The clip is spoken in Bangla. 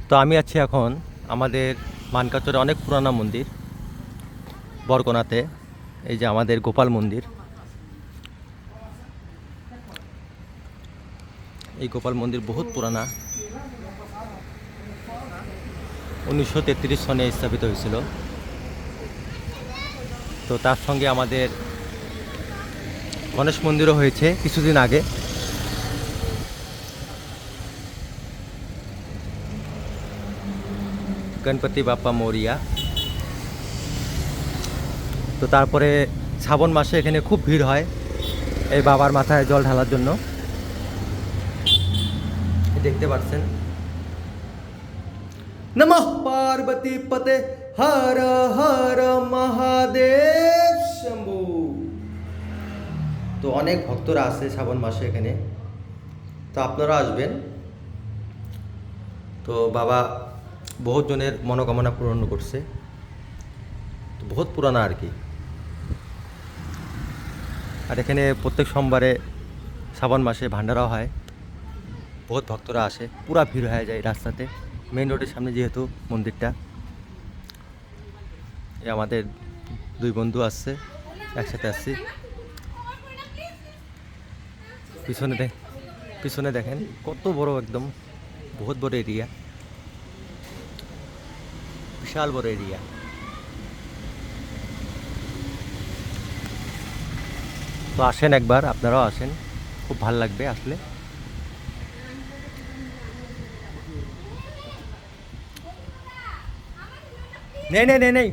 তো আমি আছি এখন আমাদের মানকাচরে অনেক পুরানো মন্দির বরকোনাতে। এই যে আমাদের গোপাল মন্দির, এই গোপাল মন্দির বহুত পুরানা, 1933 সনে স্থাপিত হয়েছিল। তো তার সঙ্গে আমাদের গণেশ মন্দিরও হয়েছে কিছুদিন আগে। গণপতি বাপ্পা মৌরিয়া। তো তারপরে শ্রাবণ মাসে এখানে খুব ভিড় হয় এই বাবার মাথায় জল ঢালার জন্য, দেখতে পাচ্ছেন। নমঃ পার্বতী পতে হর হর মহাদেব শম্ভু। তো অনেক ভক্তরা আসে শ্রাবণ মাসে এখানে, তো আপনারা আসবেন। তো বাবা বহুত জনের মনোকামনা পূরণ করছে। তো বহুত পুরানা আর কি। আর এখানে প্রত্যেক সোমবারে শ্রাবণ মাসে ভান্ডারাও হয়, বহুত ভক্তরা আসে, পুরা ভিড় হয়ে যায় রাস্তাতে, মেন রোডের সামনে যেহেতু মন্দিরটা। এই আমাদের দুই বন্ধু আসছে, একসাথে আসছি। পিছনে দেখেন কত বড়, একদম বহুত বড় এরিয়া, বিশাল বড় এরিয়া। তো আসেন একবার, আপনারাও আসেন, খুব ভালো লাগবে আসলে। নেই নেই নেই নেই